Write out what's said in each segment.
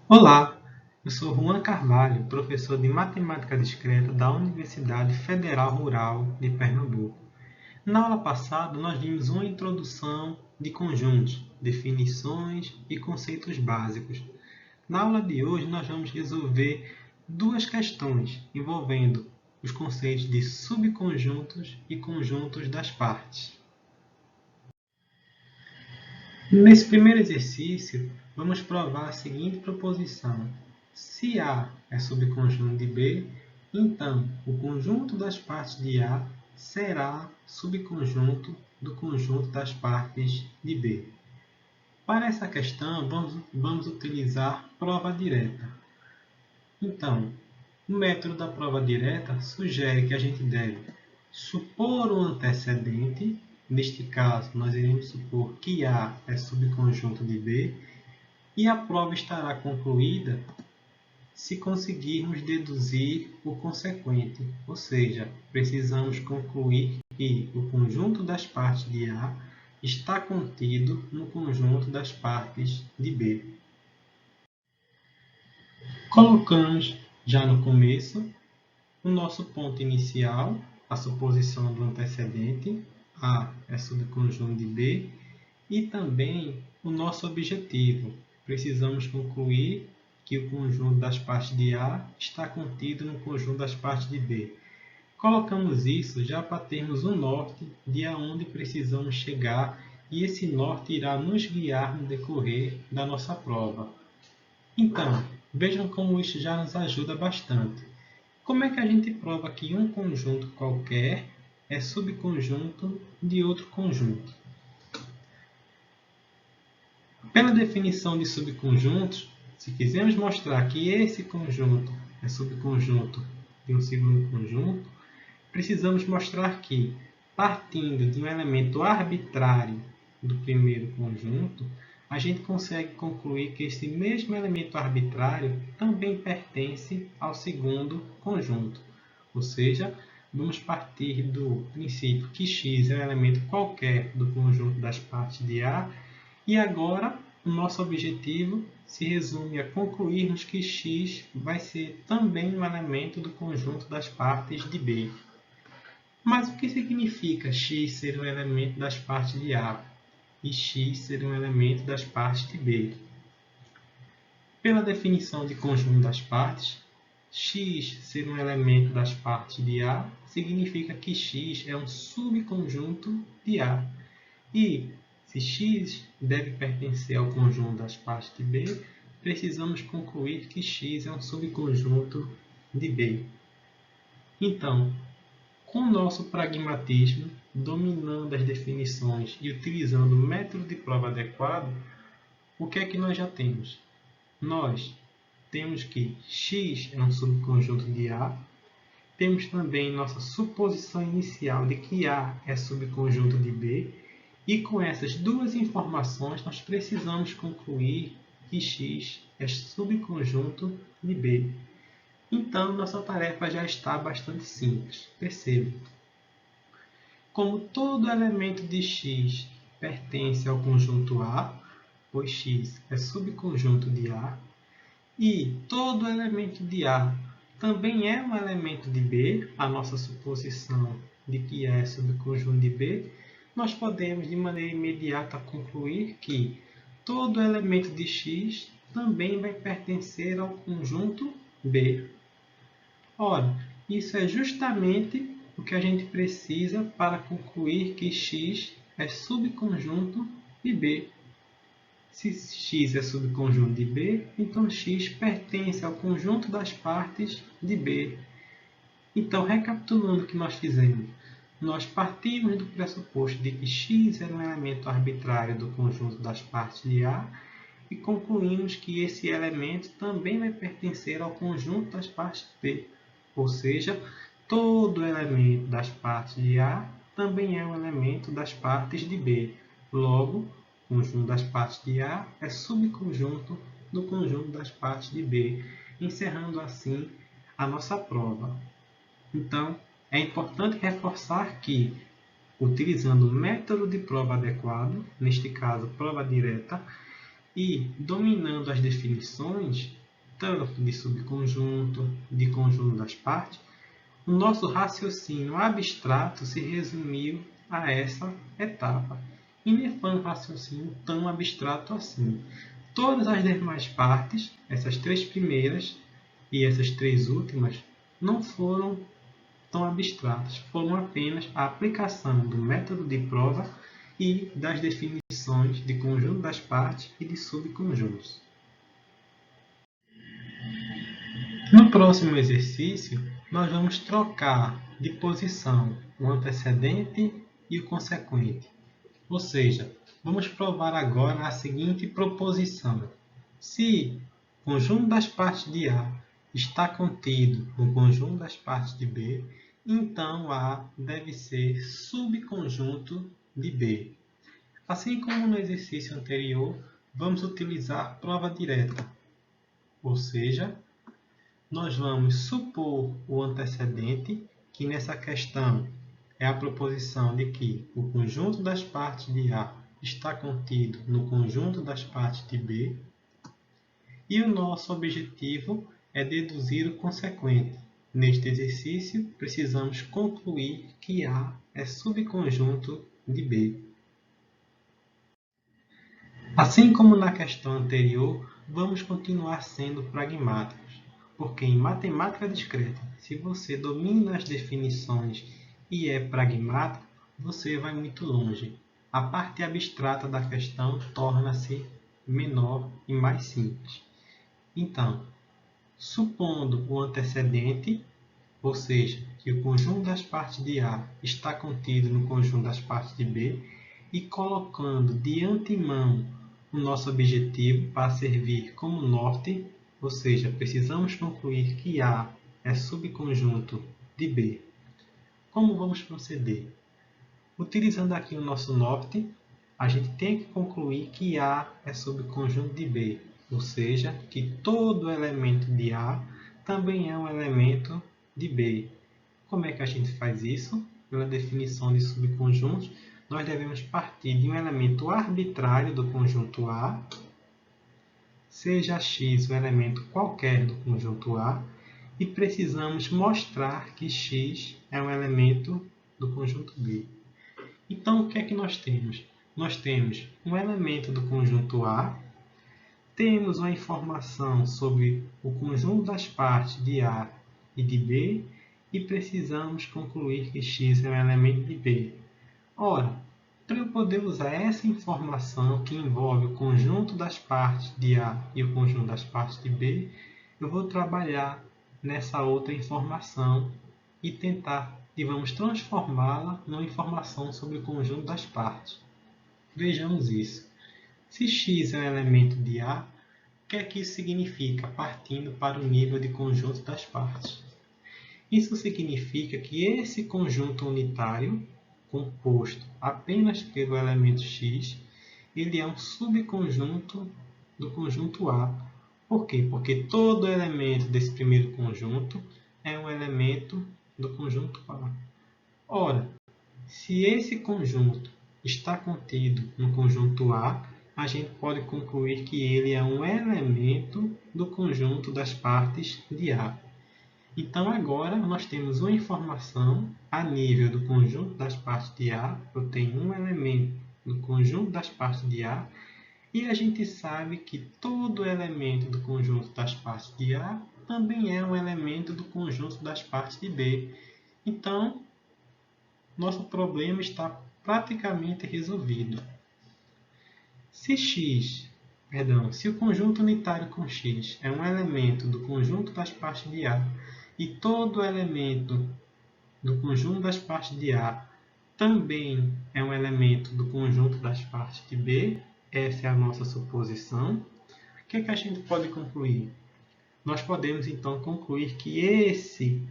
Olá, eu sou Juan Carvalho, professor de Matemática Discreta da Universidade Federal Rural de Pernambuco. Na aula passada, nós vimos uma introdução de conjuntos, definições e conceitos básicos. Na aula de hoje, nós vamos resolver duas questões envolvendo os conceitos de subconjuntos e conjuntos das partes. Nesse primeiro exercício, vamos provar a seguinte proposição. Se A é subconjunto de B, então o conjunto das partes de A será subconjunto do conjunto das partes de B. Para essa questão, vamos utilizar prova direta. Então, o método da prova direta sugere que a gente deve supor um antecedente. Neste caso, nós iremos supor que A é subconjunto de B, e a prova estará concluída se conseguirmos deduzir o consequente, ou seja, precisamos concluir que o conjunto das partes de A está contido no conjunto das partes de B. Colocamos já no começo o nosso ponto inicial, a suposição do antecedente, A é subconjunto de B, e também o nosso objetivo. Precisamos concluir que o conjunto das partes de A está contido no conjunto das partes de B. Colocamos isso já para termos um norte de aonde precisamos chegar, e esse norte irá nos guiar no decorrer da nossa prova. Então, vejam como isso já nos ajuda bastante. Como é que a gente prova que um conjunto qualquer é subconjunto de outro conjunto? Pela definição de subconjuntos, se quisermos mostrar que esse conjunto é subconjunto de um segundo conjunto, precisamos mostrar que, partindo de um elemento arbitrário do primeiro conjunto, a gente consegue concluir que esse mesmo elemento arbitrário também pertence ao segundo conjunto. Ou seja, vamos partir do princípio que x é um elemento qualquer do conjunto das partes de A, e agora o nosso objetivo se resume a concluirmos que x vai ser também um elemento do conjunto das partes de B. Mas o que significa x ser um elemento das partes de A e x ser um elemento das partes de B? Pela definição de conjunto das partes, x ser um elemento das partes de A significa que x é um subconjunto de A. E, se x deve pertencer ao conjunto das partes de B, precisamos concluir que x é um subconjunto de B. Então, com o nosso pragmatismo, dominando as definições e utilizando o método de prova adequado, o que é que nós já temos? Nós temos que x é um subconjunto de A, temos também nossa suposição inicial de que A é subconjunto de B, e com essas duas informações nós precisamos concluir que x é subconjunto de B. Então, nossa tarefa já está bastante simples. Perceba. Como todo elemento de x pertence ao conjunto A, pois x é subconjunto de A, e todo elemento de A também é um elemento de B, a nossa suposição de que A é subconjunto de B, nós podemos de maneira imediata concluir que todo elemento de x também vai pertencer ao conjunto B. Ora, isso é justamente o que a gente precisa para concluir que x é subconjunto de B. Se x é subconjunto de B, então x pertence ao conjunto das partes de B. Então, recapitulando o que nós fizemos, nós partimos do pressuposto de que x era um elemento arbitrário do conjunto das partes de A e concluímos que esse elemento também vai pertencer ao conjunto das partes de B. Ou seja, todo elemento das partes de A também é um elemento das partes de B. Logo, o conjunto das partes de A é subconjunto do conjunto das partes de B, encerrando assim a nossa prova. Então, é importante reforçar que, utilizando o método de prova adequado, neste caso, prova direta, E, dominando as definições, tanto de subconjunto, de conjunto das partes, o nosso raciocínio abstrato se resumiu a essa etapa. E nem foi um raciocínio tão abstrato assim. Todas as demais partes, essas 3 primeiras e essas 3 últimas, não foram tão abstratas, foram apenas a aplicação do método de prova e das definições de conjunto das partes e de subconjuntos. No próximo exercício, nós vamos trocar de posição o antecedente e o consequente. Ou seja, vamos provar agora a seguinte proposição. Se o conjunto das partes de A está contido no conjunto das partes de B, então A deve ser subconjunto de B. Assim como no exercício anterior, vamos utilizar prova direta. Ou seja, nós vamos supor o antecedente, que nessa questão é a proposição de que o conjunto das partes de A está contido no conjunto das partes de B, e o nosso objetivo é deduzir o consequente. Neste exercício, precisamos concluir que A é subconjunto de B. Assim como na questão anterior, vamos continuar sendo pragmáticos, porque em matemática discreta, se você domina as definições e é pragmático, você vai muito longe. A parte abstrata da questão torna-se menor e mais simples. Então, supondo o antecedente, ou seja, que o conjunto das partes de A está contido no conjunto das partes de B, e colocando de antemão o nosso objetivo para servir como norte, ou seja, precisamos concluir que A é subconjunto de B. Como vamos proceder? Utilizando aqui o nosso norte, a gente tem que concluir que A é subconjunto de B, ou seja, que todo elemento de A também é um elemento de B. Como é que a gente faz isso? Pela definição de subconjuntos, nós devemos partir de um elemento arbitrário do conjunto A, seja x um elemento qualquer do conjunto A, e precisamos mostrar que x é um elemento do conjunto B. Então, o que é que nós temos? Nós temos um elemento do conjunto A, temos uma informação sobre o conjunto das partes de A e de B, e precisamos concluir que x é um elemento de B. Ora, para eu poder usar essa informação que envolve o conjunto das partes de A e o conjunto das partes de B, eu vou trabalhar nessa outra informação e tentar, e vamos transformá-la numa informação sobre o conjunto das partes. Vejamos isso. Se x é um elemento de A, o que é que isso significa, partindo para o nível de conjunto das partes? Isso significa que esse conjunto unitário, composto apenas pelo elemento x, ele é um subconjunto do conjunto A. Por quê? Porque todo elemento desse primeiro conjunto é um elemento do conjunto A. Ora, se esse conjunto está contido no conjunto A, a gente pode concluir que ele é um elemento do conjunto das partes de A. Então, agora, nós temos uma informação a nível do conjunto das partes de A. Eu tenho um elemento do conjunto das partes de A. E a gente sabe que todo elemento do conjunto das partes de A também é um elemento do conjunto das partes de B. Então, nosso problema está praticamente resolvido. Se o conjunto unitário com x é um elemento do conjunto das partes de A e todo elemento do conjunto das partes de A também é um elemento do conjunto das partes de B, essa é a nossa suposição, o que é que a gente pode concluir? Nós podemos então concluir que esse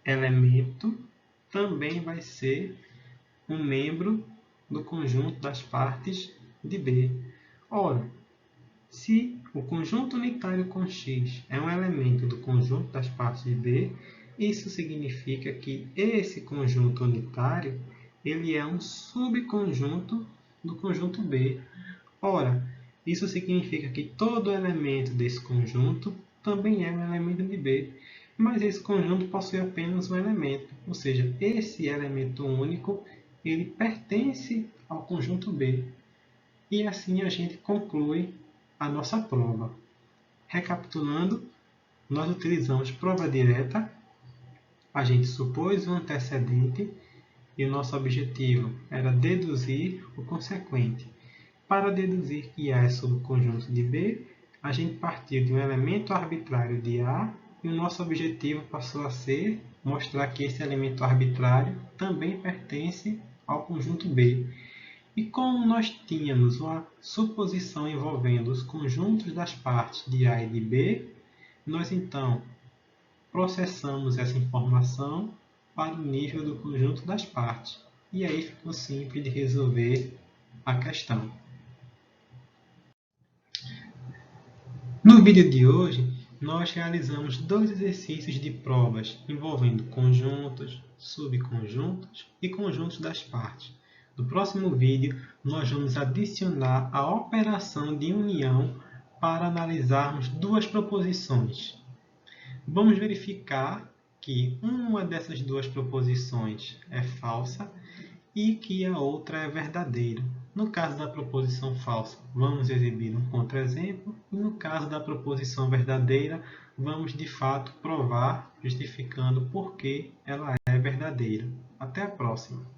elemento também vai ser um membro do conjunto das partes de B. Ora, se o conjunto unitário com x é um elemento do conjunto das partes de B, isso significa que esse conjunto unitário ele é um subconjunto do conjunto B. Ora, Isso significa que todo elemento desse conjunto também é um elemento de B, mas esse conjunto possui apenas um elemento, ou seja, esse elemento único ele pertence ao conjunto B. E assim a gente conclui a nossa prova. Recapitulando, nós utilizamos prova direta, a gente supôs um antecedente e o nosso objetivo era deduzir o consequente. Para deduzir que A é subconjunto de B, a gente partiu de um elemento arbitrário de A e o nosso objetivo passou a ser mostrar que esse elemento arbitrário também pertence ao conjunto B. E como nós tínhamos uma suposição envolvendo os conjuntos das partes de A e de B, nós então processamos essa informação para o nível do conjunto das partes. E aí ficou simples de resolver a questão. No vídeo de hoje, nós realizamos 2 exercícios de provas envolvendo conjuntos, subconjuntos e conjuntos das partes. No próximo vídeo, nós vamos adicionar a operação de união para analisarmos 2 proposições. Vamos verificar que uma dessas 2 proposições é falsa e que a outra é verdadeira. No caso da proposição falsa, vamos exibir um contra-exemplo, e no caso da proposição verdadeira, vamos de fato provar, justificando por que ela é verdadeira. Até a próxima!